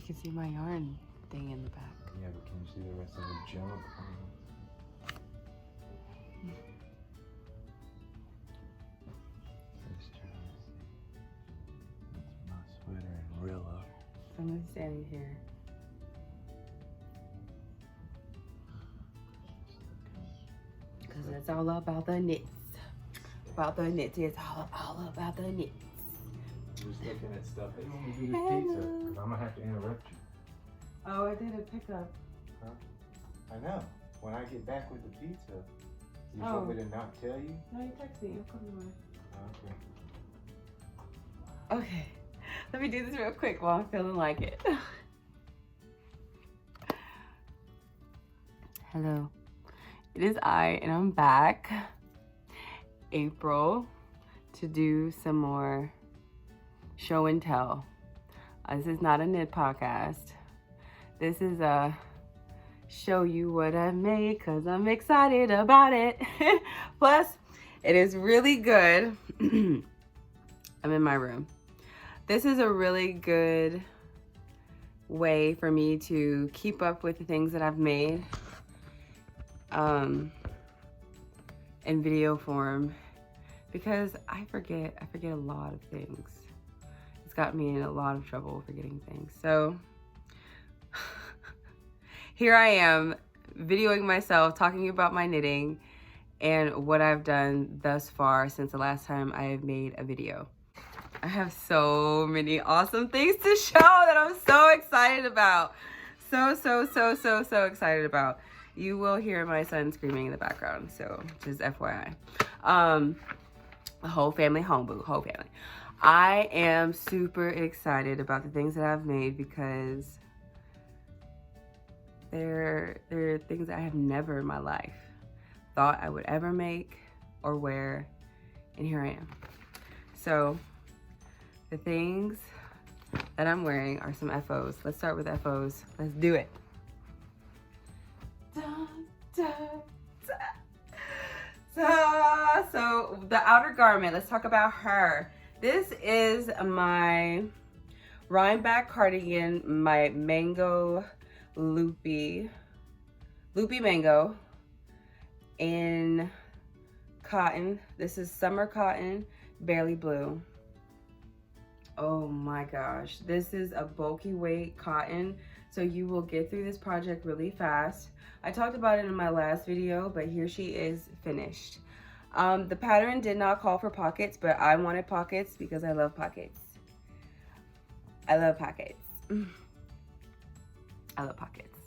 can see my yarn thing in the back. Yeah, but can you see the rest of the junk? That's my sweater and Rilla. I'm standing here. Because it's all about the knits. About the knits. It's all about the knits. Just looking at stuff. They want me to do this pizza because I'm going to have to interrupt you. Oh, I did a pickup. Huh? I know. When I get back with the pizza, you want me to not tell you? No, you text me. You'll come away. Okay. Okay. Let me do this real quick while I'm feeling like it. Hello. It is I, and I'm back, April, to do some more show and tell. This is not a knit podcast. This is a show you what I made because I'm excited about it. Plus, it is really good. I'm in my room. This is a really good way for me to keep up with the things that I've made in video form, because I forget a lot of things. It's got me in a lot of trouble forgetting things. So here I am videoing myself talking about my knitting and what I've done thus far since the last time I have made a video. I have so many awesome things to show that I'm so excited about. So excited about. You will hear my son screaming in the background, so just FYI. The whole family home, boo, whole family. I am super excited about the things that I've made because they're things that I have never in my life thought I would ever make or wear, and here I am. So the things that I'm wearing are some FOs. Let's start with FOs. Let's do it. So the outer garment, let's talk about her. This is my Rhineback cardigan, my mango loopy mango in cotton. This is summer cotton, barely blue. Oh my gosh, this is a bulky weight cotton, so you will get through this project really fast. I talked about it in my last video, but here she is finished. The pattern did not call for pockets, but I wanted pockets because I love pockets. I love pockets. I love pockets.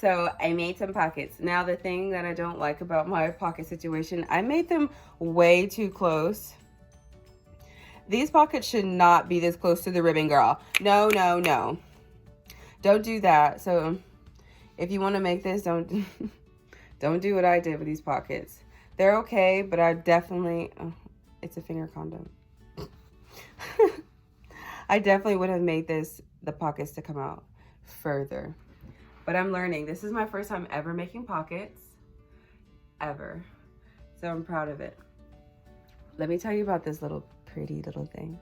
So I made some pockets. Now the thing that I don't like about my pocket situation, I made them way too close. These pockets should not be this close to the ribbon, girl. No. Don't do that. So if you want to make this, don't do what I did with these pockets. They're okay, but I definitely, it's a finger condom. I definitely would have made the pockets to come out further. But I'm learning. This is my first time ever making pockets. Ever. So I'm proud of it. Let me tell you about this pretty little thing.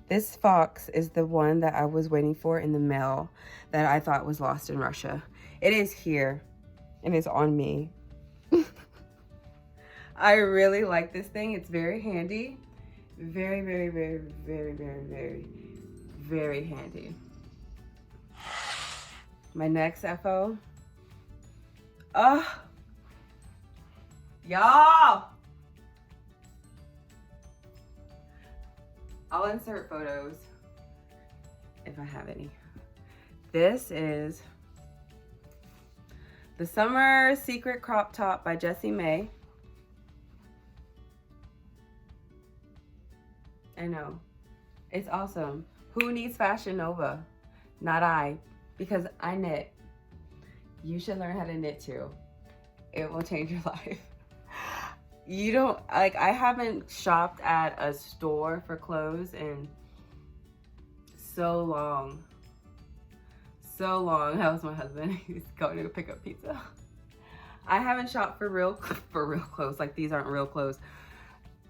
This fox is the one that I was waiting for in the mail that I thought was lost in Russia. It is here and it's on me. I really like this thing. It's very handy. Very handy. My next FO. Y'all. I'll insert photos if I have any. This is the Summer Secret Crop Top by Jessie May. I know. It's awesome. Who needs Fashion Nova? Not I, because I knit. You should learn how to knit too. It will change your life. You don't, like, I haven't shopped at a store for clothes in so long. That was my husband. He's going to pick up pizza. I haven't shopped for real clothes. Like, these aren't real clothes.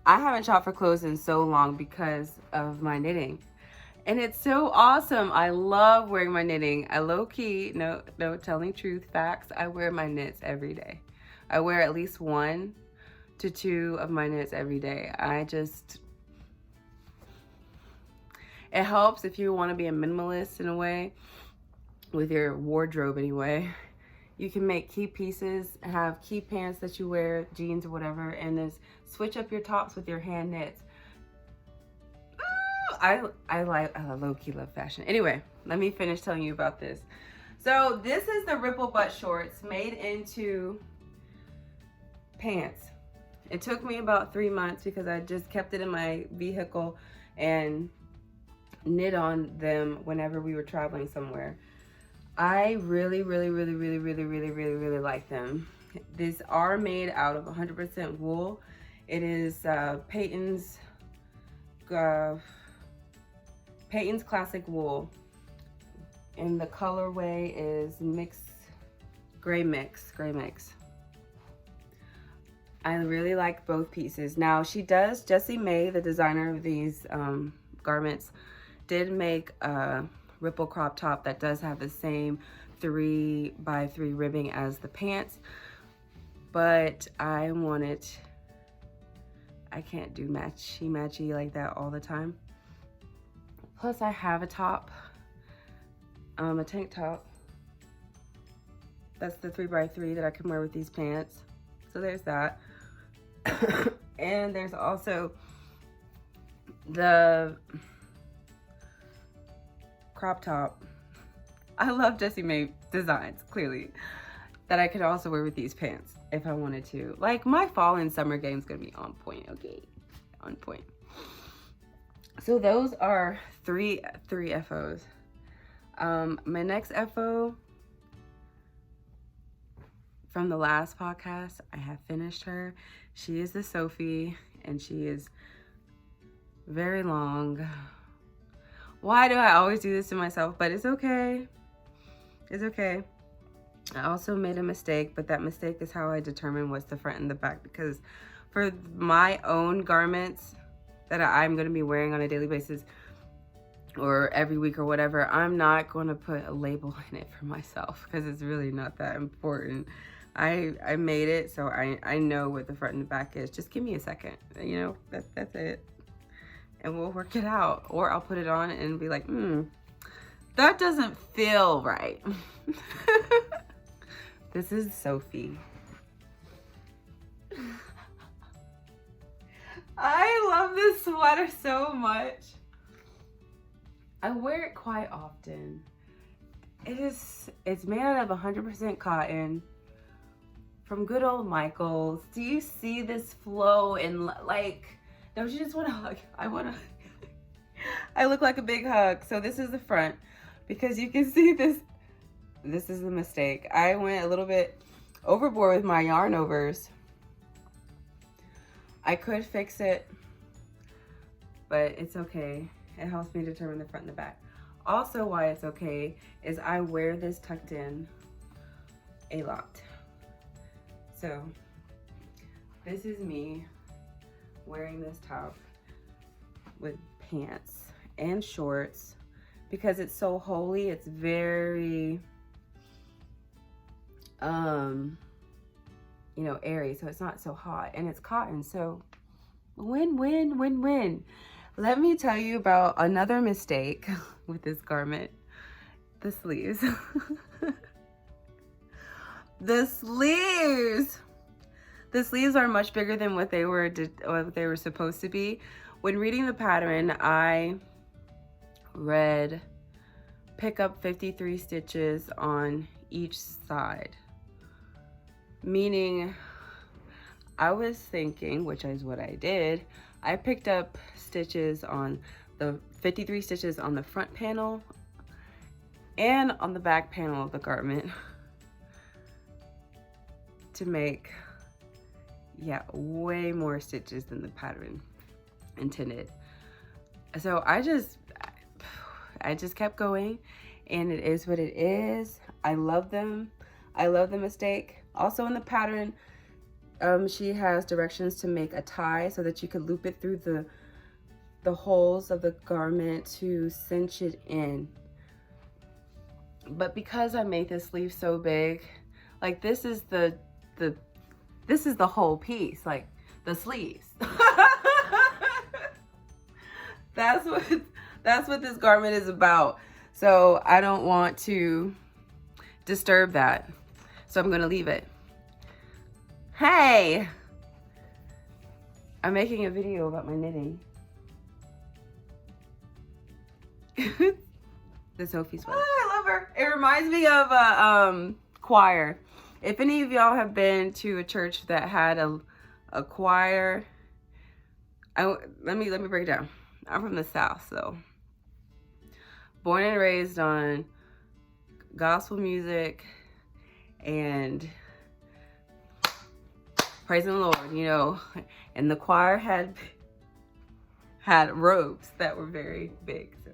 I haven't shopped for clothes in so long because of my knitting. And it's so awesome. I love wearing my knitting. I low-key, no, telling truth, facts, I wear my knits every day. I wear at least 1 to 2 of my knits every day. It helps if you want to be a minimalist in a way, with your wardrobe anyway. You can make key pieces, have key pants that you wear, jeans or whatever, and then switch up your tops with your hand knits. I low-key love fashion. Anyway, let me finish telling you about this. So this is the ripple butt shorts made into pants. It took me about 3 months because I just kept it in my vehicle and knit on them whenever we were traveling somewhere. I really like them. These are made out of 100% wool. It is Peyton's classic wool, and the colorway is gray mix. I really like both pieces. Now Jessie May, the designer of these garments, did make a ripple crop top that does have the same 3x3 ribbing as the pants, but I can't do matchy like that all the time. Plus I have a top, a tank top. That's the 3x3 that I can wear with these pants. So there's that. And there's also the crop top. I love Jessie May designs, clearly, that I could also wear with these pants if I wanted to. Like, my fall and summer game's gonna be on point, okay? On point. So those are three FOs. My next FO from the last podcast, I have finished her. She is the Sophie, and she is very long. Why do I always do this to myself? But it's okay. It's okay. I also made a mistake, but that mistake is how I determine what's the front and the back, because for my own garments that I'm going to be wearing on a daily basis or every week or whatever, I'm not going to put a label in it for myself because it's really not that important. I made it, so I know what the front and the back is. Just give me a second, you know, that's it. And we'll work it out. Or I'll put it on and be like, that doesn't feel right. This is Sophie. I love this sweater so much. I wear it quite often. It's made out of 100% cotton from good old Michael's. Do you see this flow in, like, don't you just want to hug? I look like a big hug. So this is the front, because you can see this is a mistake. I went a little bit overboard with my yarn overs. I could fix it, but it's okay. It helps me determine the front and the back. Also, why it's okay is I wear this tucked in a lot. So this is me wearing this top with pants and shorts because it's so holy. It's very you know, airy, so it's not so hot, and it's cotton, so win. Let me tell you about another mistake with this garment. The sleeves. The sleeves are much bigger than what they were supposed to be. When reading the pattern, I read pick up 53 stitches on each side. Meaning, I was thinking, which is what I did, I picked up stitches on the 53 stitches on the front panel and on the back panel of the garment to make, way more stitches than the pattern intended. So I just kept going, and it is what it is. I love them. I love the mistake. Also in the pattern, she has directions to make a tie so that you could loop it through the holes of the garment to cinch it in. But because I made this sleeve so big, like this is the whole piece, like the sleeves. That's what this garment is about. So I don't want to disturb that. So I'm gonna leave it. Hey! I'm making a video about my knitting. The Sophie sweater. Oh, I love her. It reminds me of a choir. If any of y'all have been to a church that had a choir, let me break it down. I'm from the South, so born and raised on gospel music and praising the Lord, you know. And the choir had robes that were very big. So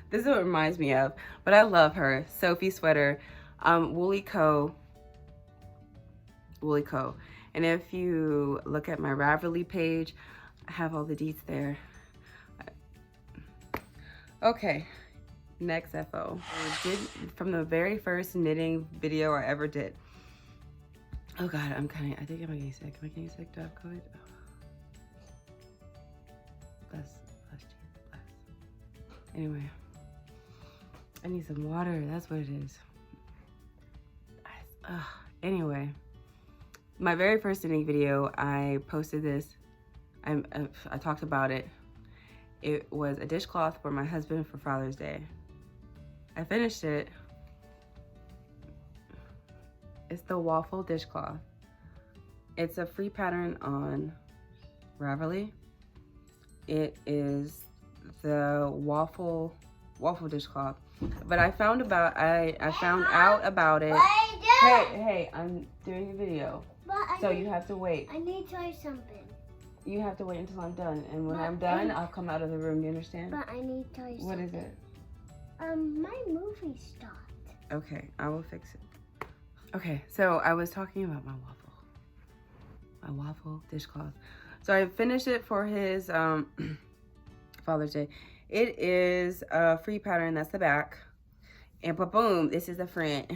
this is what it reminds me of. But I love her. Sophie sweater, Woolly Co. And if you look at my Ravelry page, I have all the deets there. Okay, next FO. I did from the very first knitting video I ever did. Oh God, I think I'm getting sick. Am I getting sick? Do I have COVID? Oh. Bless. Anyway, I need some water. That's what it is. Anyway, my very first knitting video, I posted this. I talked about it. It was a dishcloth for my husband for Father's Day. I finished it. It's the Waffle dishcloth. It's a free pattern on Ravelry. It is the Waffle dishcloth. But I found out about it. Hey, I'm doing a video. So you have to wait. I need to tell you something. You have to wait until I'm done. And when I'm done, I'll come out of the room. You understand? But I need to tell you something. What is it? My movie stopped. Okay, I will fix it. Okay, so I was talking about my waffle dishcloth. So I finished it for his Father's Day. It is a free pattern. That's the back. And boom, this is the front.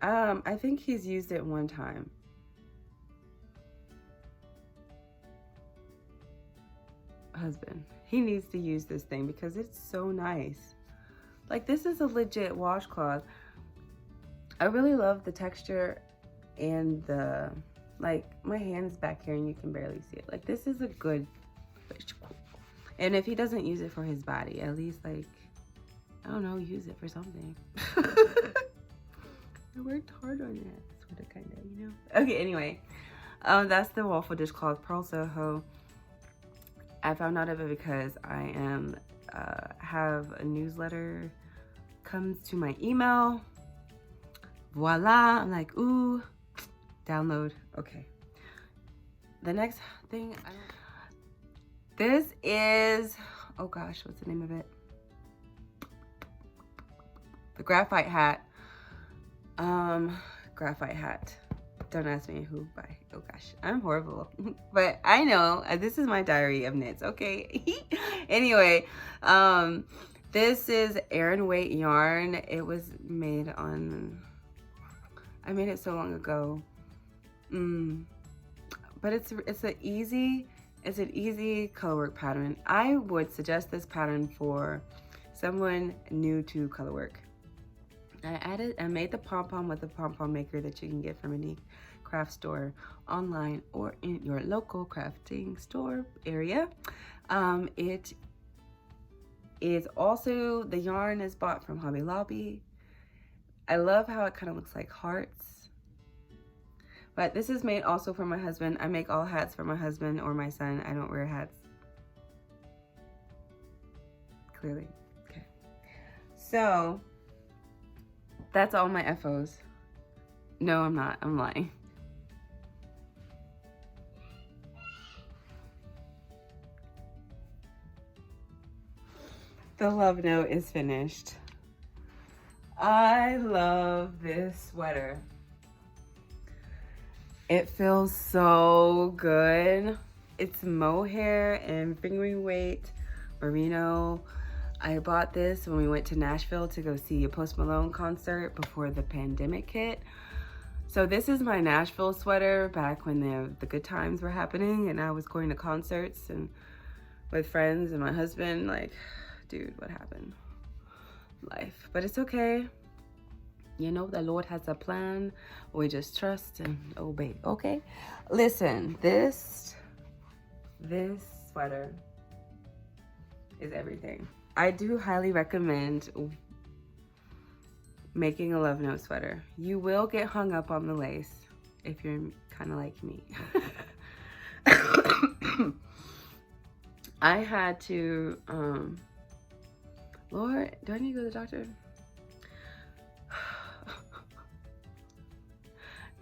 I think he's used it one time. Husband, he needs to use this thing because it's so nice. Like, this is a legit washcloth. I really love the texture and the, like, my hand is back here and you can barely see it. Like, this is a good, and if he doesn't use it for his body, at least, like, I don't know, use it for something. I worked hard on that, sort of, kind of, you know. Okay, anyway, that's the Waffle dishcloth, Pearl Soho. I found out of it because I have a newsletter comes to my email. Voila, I'm like, ooh, download. Okay. The next thing, this is, oh gosh, what's the name of it? The Graphite Hat. Graphite Hat. Don't ask me who by. Oh gosh, I'm horrible. But I know, this is my diary of knits, okay? Anyway, this is Aran weight yarn. It was made on, I made it so long ago. But it's an easy colorwork pattern. I would suggest this pattern for someone new to colorwork. I made the pom-pom with a pom-pom maker that you can get from any craft store online or in your local crafting store area. It is also, the yarn is bought from Hobby Lobby. I love how it kind of looks like hearts. But this is made also for my husband. I make all hats for my husband or my son. I don't wear hats. Clearly. Okay. So that's all my FOs. No, I'm not. I'm lying. The love note is finished. I love this sweater. It feels so good. It's mohair and fingering weight merino. I bought this when we went to Nashville to go see a Post Malone concert before the pandemic hit. So this is my Nashville sweater back when the good times were happening and I was going to concerts and with friends and my husband. Like, dude, what happened? Life. But it's okay. You know, the Lord has a plan. We just trust and obey. Okay? Listen, this sweater is everything. I do highly recommend making a love note sweater. You will get hung up on the lace if you're kind of like me. I had to, Lord, do I need to go to the doctor?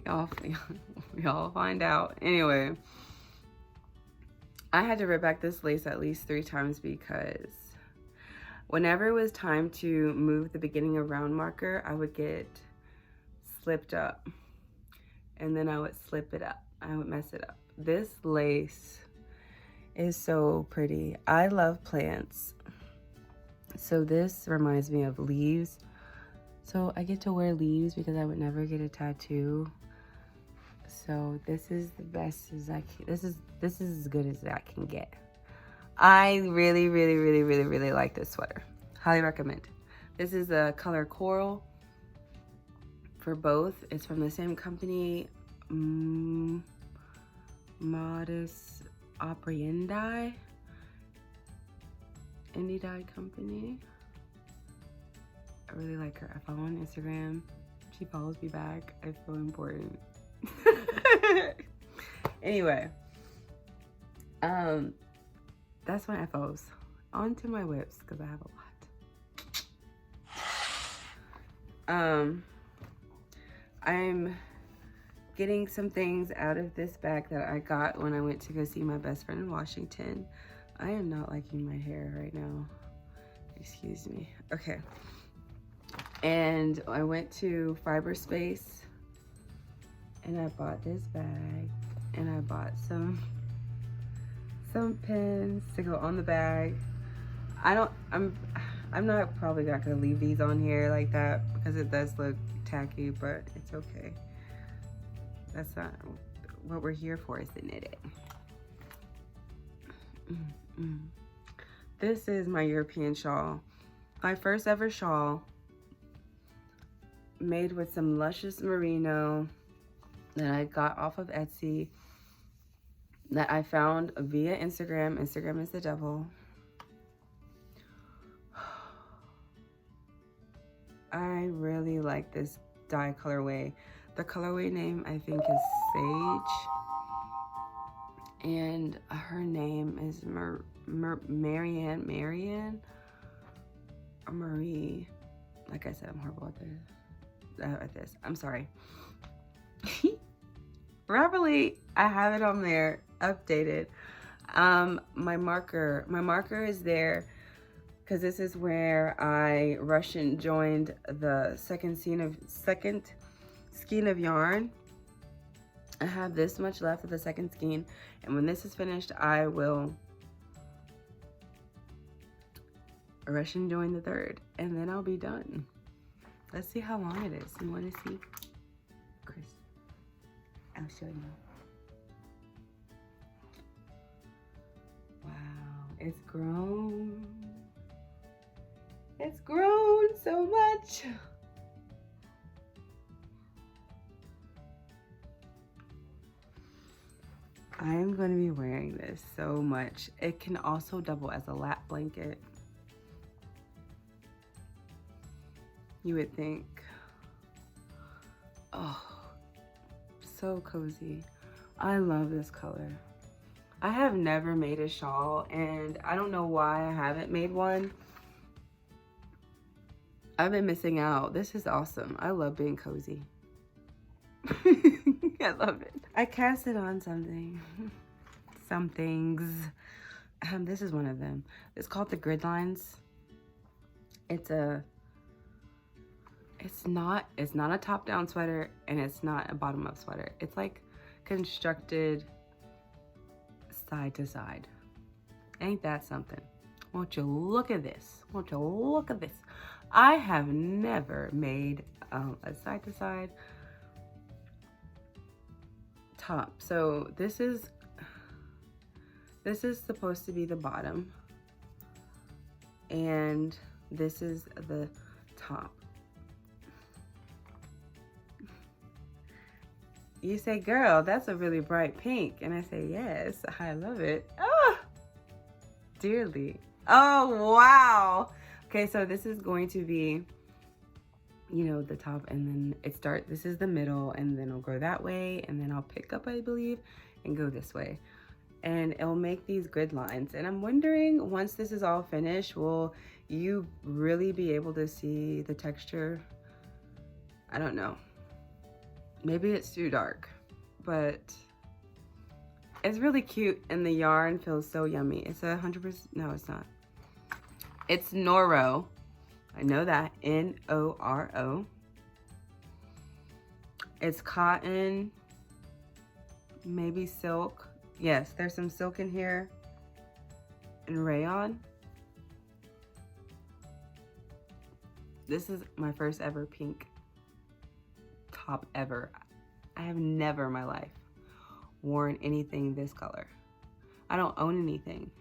Y'all find out. Anyway, I had to rip back this lace at least 3 times because whenever it was time to move the beginning of round marker, I would get slipped up and then I would slip it up. I would mess it up. This lace is so pretty. I love plants. So this reminds me of leaves. So I get to wear leaves because I would never get a tattoo. So this is the best as I can. This is as good as I can get. I really like this sweater. Highly recommend. This is the color coral for both. It's from the same company, Modus Operandi, indie dye company. I really like her. I follow her on Instagram. She follows me back. I feel important. Anyway, that's my FOs. On to my whips because I have a lot. I'm getting some things out of this bag that I got when I went to go see my best friend in Washington. I am not liking my hair right now. Excuse me. Okay. And I went to Fiber Space and I bought this bag and I bought some pins to go on the bag. I'm not probably not gonna leave these on here like that because it does look tacky, but it's okay. That's not what we're here for, is to knit it. This is my European shawl. My first ever shawl, made with some luscious merino that I got off of Etsy, that I found via Instagram. Instagram is the devil. I really like this dye colorway. The colorway name I think is Sage, and her name is Marianne or Marie. Like I said, I'm horrible at this. I'm sorry. Probably I have it on there updated. My marker is there because this is where I Russian joined the second skein of yarn. I have this much left of the second skein, and when this is finished, I will Russian join the third, and then I'll be done. Let's see how long it is. You want to see? Chris, I'll show you. Wow, it's grown. It's grown so much. I am going to be wearing this so much. It can also double as a lap blanket. You would think. Oh, so cozy. I love this color. I have never made a shawl, and I don't know why I haven't made one. I've been missing out. This is awesome. I love being cozy. I love it. I cast it on something. Some things. This is one of them. It's called the Grid Lines. It's not a top-down sweater, and it's not a bottom-up sweater. It's like constructed side to side. Ain't that something? Won't you look at this? Won't you look at this? I have never made a side-to-side top. So this is supposed to be the bottom, and this is the top. You say, girl, that's a really bright pink. And I say, yes, I love it. Oh, dearly. Oh, wow. Okay, so this is going to be, you know, the top, and then this is the middle, and then I'll go that way, and then I'll pick up, I believe, and go this way. And it'll make these grid lines. And I'm wondering, once this is all finished, will you really be able to see the texture? I don't know. Maybe it's too dark, but it's really cute, and the yarn feels so yummy. It's 100%, no, it's not. It's Noro. I know that, N-O-R-O. It's cotton, maybe silk. Yes, there's some silk in here, and rayon. This is my first ever pink top ever. I have never in my life worn anything this color. I don't own anything,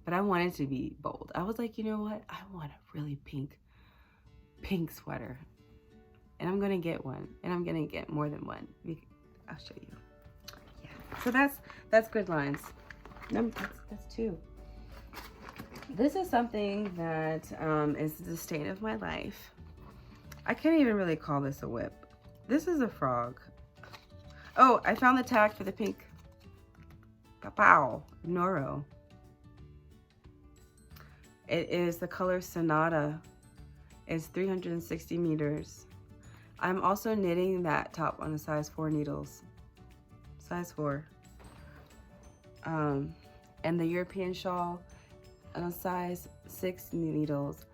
but I wanted to be bold. I was like, you know what? I want a really pink sweater, and I'm gonna get one, and I'm gonna get more than one. I'll show you. Yeah. So that's grid lines. No, that's two. This is something that is the state of my life. I can't even really call this a whip. This is a frog. Oh, I found the tag for the pink. Pow, Noro. It is the color Sonata. It's 360 meters. I'm also knitting that top on a size 4 needles. Size 4. And the European shawl on a size 6 needles.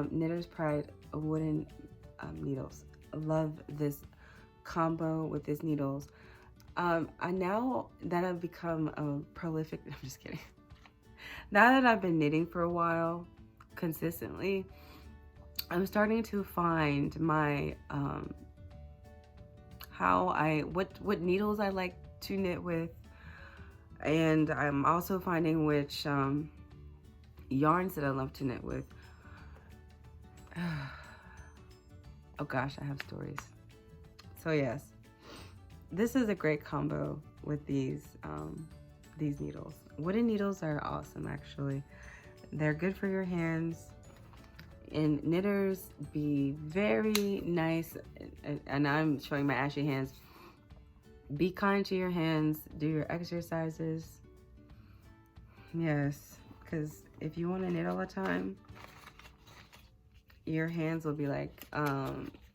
Knitter's Pride wooden needles. I love this combo with these needles. Now that I've become a prolific, I'm just kidding. Now that I've been knitting for a while, consistently, I'm starting to find my, what needles I like to knit with. And I'm also finding which yarns that I love to knit with. Oh gosh, I have stories. So yes, this is a great combo with these needles. Wooden needles are awesome, actually. They're good for your hands. And knitters, be very nice, and I'm showing my ashy hands. Be kind to your hands. Do your exercises. Yes, because if you want to knit all the time, your hands will be like,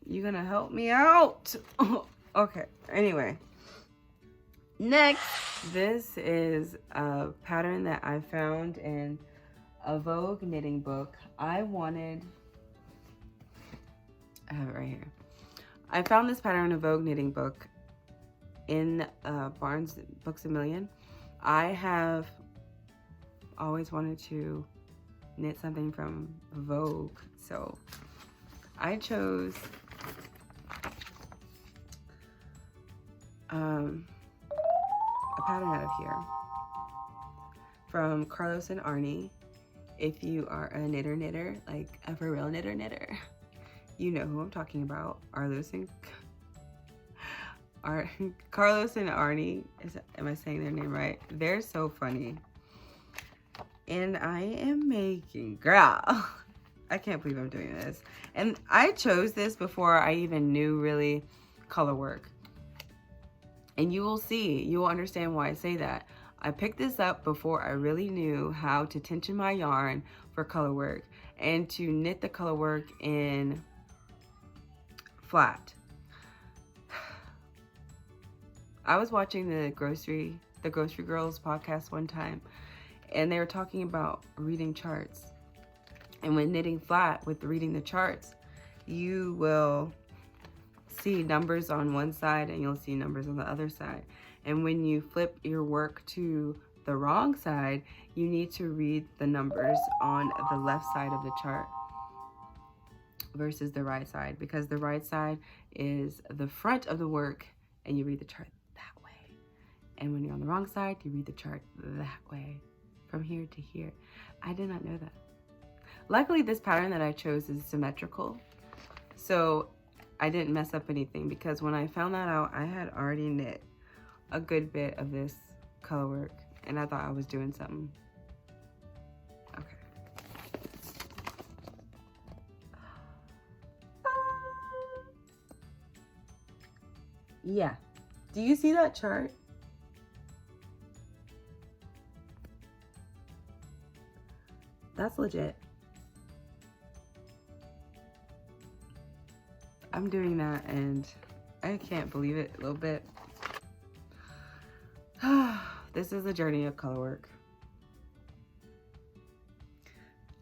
you gonna help me out? Okay, anyway. Next, this is a pattern that I found in a Vogue knitting book. I have it right here. I found this pattern in a Vogue knitting book in Barnes Books A Million. I have always wanted to knit something from Vogue, so I chose a pattern out of here from Carlos and Arnie. If you are a knitter, like a for real knitter, you know who I'm talking about. Carlos and Arnie, am I saying their name right? They're so funny. And I am making, girl, I can't believe I'm doing this. And I chose this before I even knew really color work. And you will see, you will understand why I say that. I picked this up before I really knew how to tension my yarn for color work and to knit the color work in flat. I was watching the Grocery Girls podcast one time, and they were talking about reading charts. And when knitting flat with reading the charts, you will see numbers on one side and you'll see numbers on the other side. And when you flip your work to the wrong side, you need to read the numbers on the left side of the chart versus the right side, because the right side is the front of the work and you read the chart that way. And when you're on the wrong side, you read the chart that way, from here to here. I did not know that. Luckily, this pattern that I chose is symmetrical, so I didn't mess up anything, because when I found that out, I had already knit a good bit of this color work and I thought I was doing something. Yeah. Do you see that chart? That's legit. I'm doing that and I can't believe it a little bit. This is the journey of color work.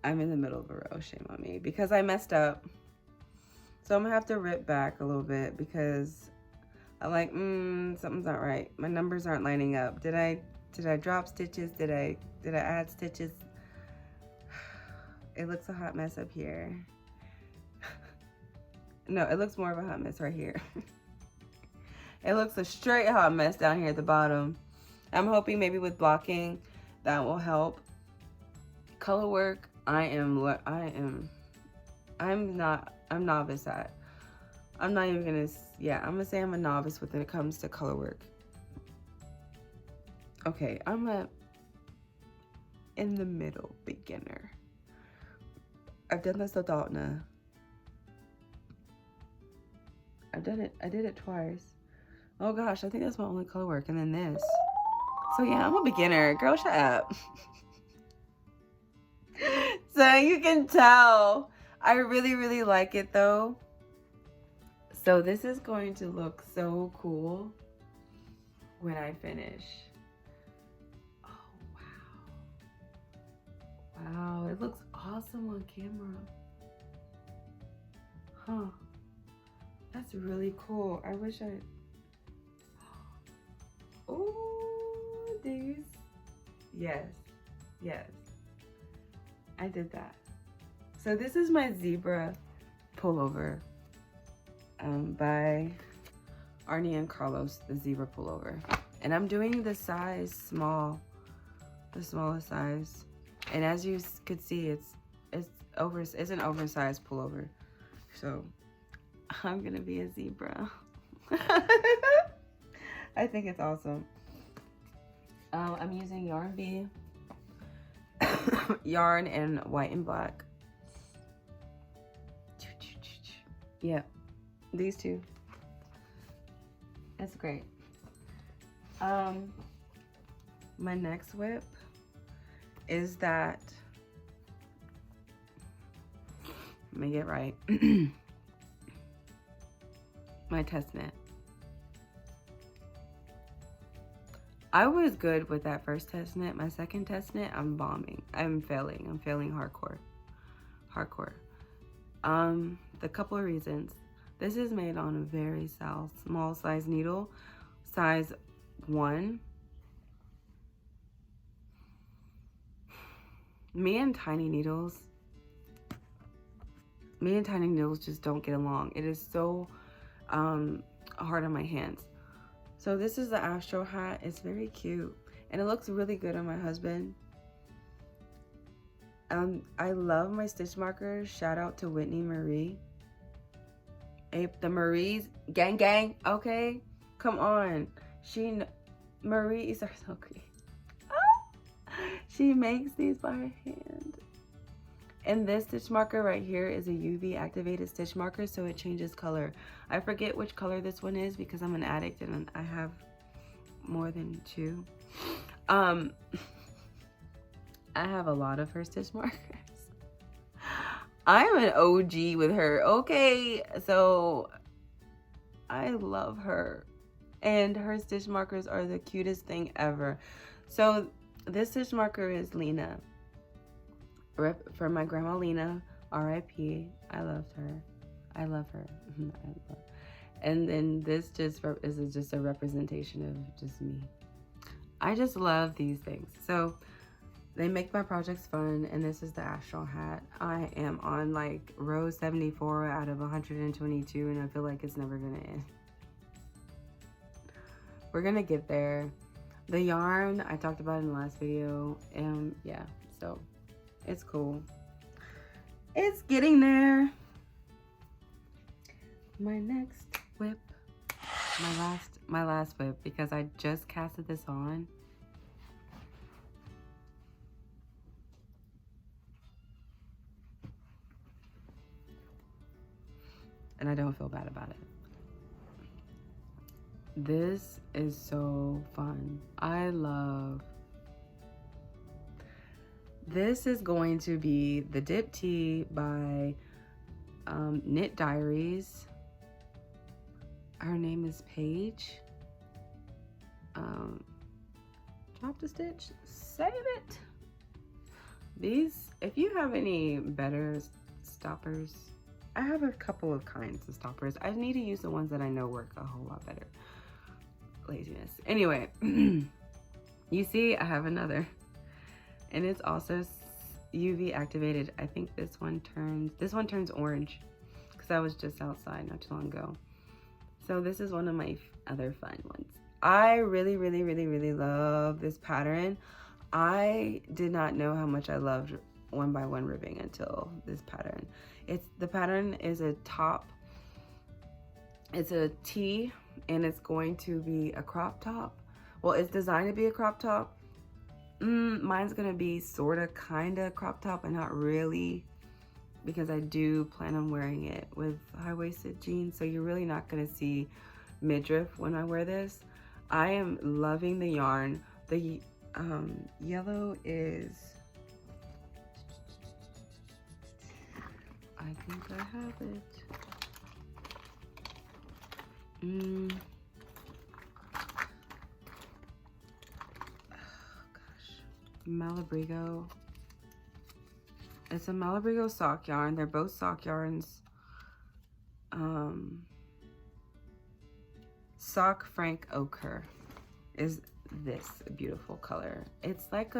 I'm in the middle of a row, shame on me, because I messed up. So I'm gonna have to rip back a little bit because I'm like, something's not right. My numbers aren't lining up. Did I drop stitches? Did I add stitches? It looks a hot mess up here. No, it looks more of a hot mess right here. It looks a straight hot mess down here at the bottom. I'm hoping maybe with blocking that will help. Color work, I'm novice at. I'm not even gonna, yeah, I'm gonna say I'm a novice when it comes to color work. Okay, I'm in the middle beginner. I've done this with Altna. I did it twice. Oh gosh, I think that's my only color work, and then this. So yeah, I'm a beginner. Girl, shut up. So you can tell, I really, really like it though. So this is going to look so cool when I finish. Oh, wow. Wow, it looks awesome on camera. Huh. That's really cool. I wish I... Oh, these. Yes, yes. I did that. So this is my zebra pullover by Arnie and Carlos, the zebra pullover. And I'm doing the size small, the smallest size. And as you could see, it's an oversized pullover. So I'm gonna be a zebra. I think it's awesome. I'm using Yarn Bee, yarn and white and black. Yeah, these two. That's great. My next whip is that, let me get right. My test knit. I was good with that first test knit. My second test knit, I'm bombing. I'm failing. I'm failing hardcore. The couple of reasons. This is made on a very small size needle, size 1. Me and tiny needles just don't get along. It is so hard on my hands. So this is the Astro hat. It's very cute and it looks really good on my husband. I love my stitch markers. Shout out to Whitney Marie. The Maries, gang, okay? Come on. Maries are so great. She makes these by her hand. And this stitch marker right here is a UV activated stitch marker, so it changes color. I forget which color this one is because I'm an addict and I have more than 2. I have a lot of her stitch markers. I'm an OG with her, okay? So I love her. And her stitch markers are the cutest thing ever. So this stitch marker is Lena. For my grandma Lena, R.I.P. I loved her. I love her. And then this is just a representation of just me. I just love these things. So they make my projects fun, and this is the Shawl hat. I am on like row 74 out of 122, and I feel like it's never gonna end. We're gonna get there. The yarn I talked about in the last video, and yeah, so it's cool. It's getting there. My next whip, my last whip, because I just casted this on. And I don't feel bad about it. This is so fun. I love. This is going to be the Dip Tee by Knit Diaries. Her name is Paige. Drop the stitch, save it. These, if you have any better stoppers, I have a couple of kinds of stoppers. I need to use the ones that I know work a whole lot better. Laziness. Anyway, you see I have another, and it's also UV activated. I think this one turns orange because I was just outside not too long ago. So this is one of my other fun ones. I really love this pattern. I did not know how much I loved 1x1 ribbing until this pattern. The pattern is a top. It's a tee, and it's going to be a crop top. Well, it's designed to be a crop top. Mine's gonna be sorta kinda crop top, and not really, because I do plan on wearing it with high-waisted jeans, so you're really not gonna see midriff when I wear this. I am loving the yarn. The yellow is, I think I have it. Oh gosh, Malabrigo. It's a Malabrigo sock yarn. They're both sock yarns. Sock Frank Ochre is this beautiful color. It's like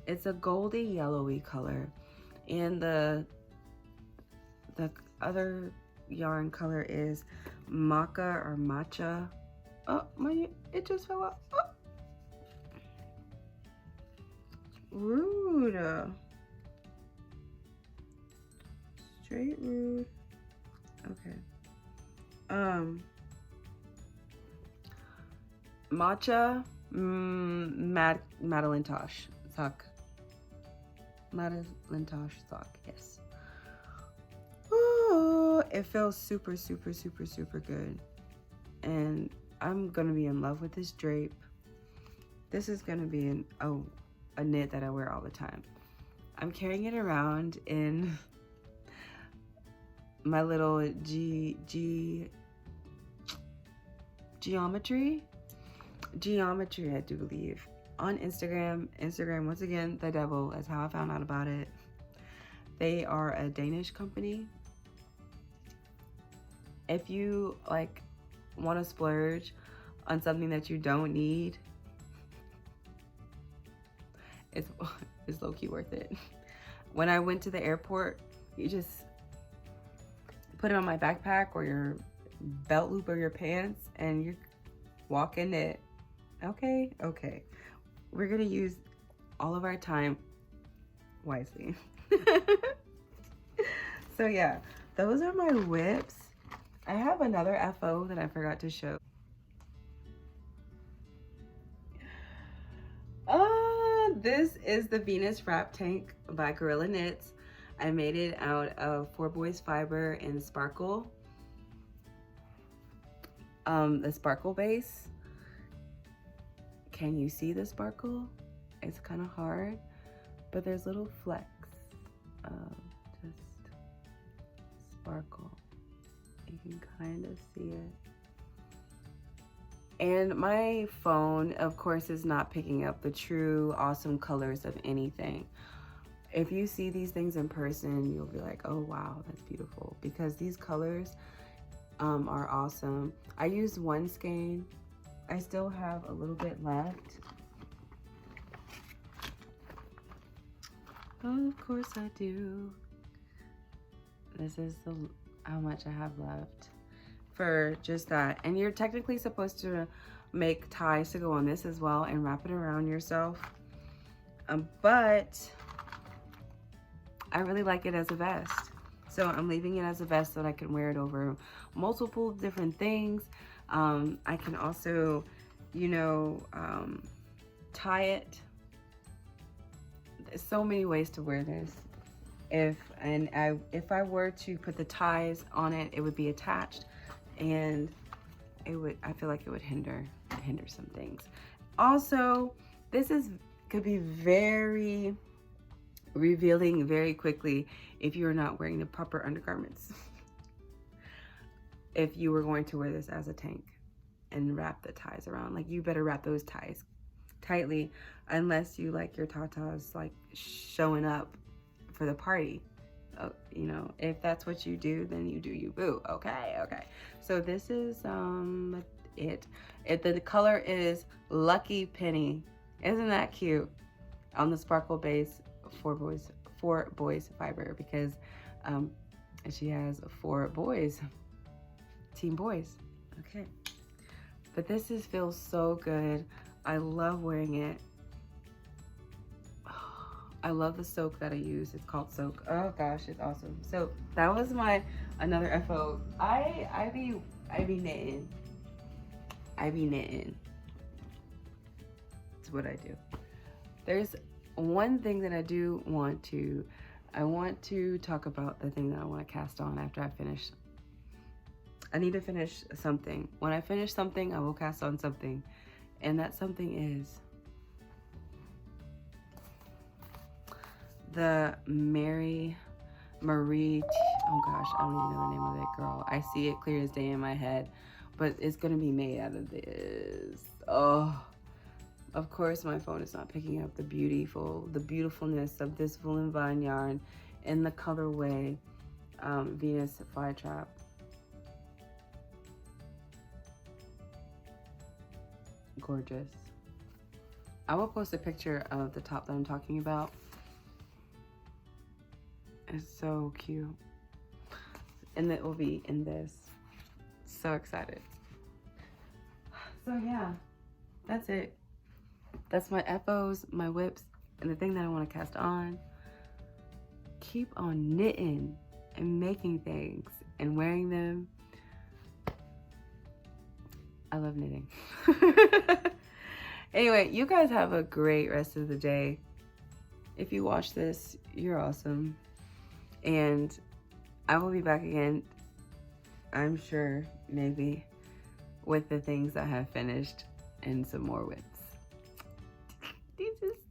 it's a goldy yellowy color, and the other yarn color is maca or matcha. Oh my, it just fell out. Oh. Rude. Straight rude. Okay. Matcha Madeline Tosh sock. Madeline Tosh sock, yes. Oh, it feels super good. And I'm gonna be in love with this drape. This is gonna be a knit that I wear all the time. I'm carrying it around in my little geometry, I do believe, on Instagram. Once again, the devil is how I found out about it. They are a Danish company. If you like want to splurge on something that you don't need, it's low-key worth it. When I went to the airport, you just put it on my backpack or your belt loop or your pants, and you walk in it. Okay. We're gonna use all of our time wisely. So yeah, those are my whips. I have another FO that I forgot to show. This is the Venus Wrap Tank by Gorilla Knits. I made it out of 4Boys fiber and sparkle. The sparkle base. Can you see the sparkle? It's kind of hard, but there's little flecks of just sparkle. You can kind of see it. And my phone, of course, is not picking up the true awesome colors of anything. If you see these things in person, you'll be like, oh wow, that's beautiful, because these colors are awesome. I used one skein. I still have a little bit left. Oh, of course I do. This is how much I have left for just that. And you're technically supposed to make ties to go on this as well and wrap it around yourself. But I really like it as a vest. So I'm leaving it as a vest so that I can wear it over multiple different things. I can also, you know, tie it. There's so many ways to wear this. If I were to put the ties on it, it would be attached, and I feel like it would hinder some things. Also, this could be very revealing very quickly if you're not wearing the proper undergarments. If you were going to wear this as a tank and wrap the ties around, like, you better wrap those ties tightly, unless you like your tatas like showing up for the party. You know, if that's what you do, then you do you, boo. Okay. So this is the color is Lucky Penny. Isn't that cute? On the sparkle base, four boys fiber, because she has 4 boys, team boys. Okay, but this feels so good. I love wearing it. I love the soak that I use. It's called Soak. Oh gosh, it's awesome. So that was another FO. I be knitting. I be knitting. It's what I do. There's one thing that I want to talk about, the thing that I want to cast on after I finish. I need to finish something. When I finish something, I will cast on something. And that something is the Marie, oh gosh, I don't even know the name of that girl. I see it clear as day in my head, but it's gonna be made out of this. Oh, of course my phone is not picking up the beautifulness of this Wool and Vine yarn in the colorway Venus Flytrap. Gorgeous. I will post a picture of the top that I'm talking about. It's so cute. And it will be in this. So excited. So yeah, that's it. That's my FOs, my whips, and the thing that I want to cast on. Keep on knitting and making things and wearing them. I love knitting. Anyway, you guys have a great rest of the day. If you watch this, you're awesome. And I will be back again, I'm sure, maybe, with the things I have finished and some more whips. Deuces.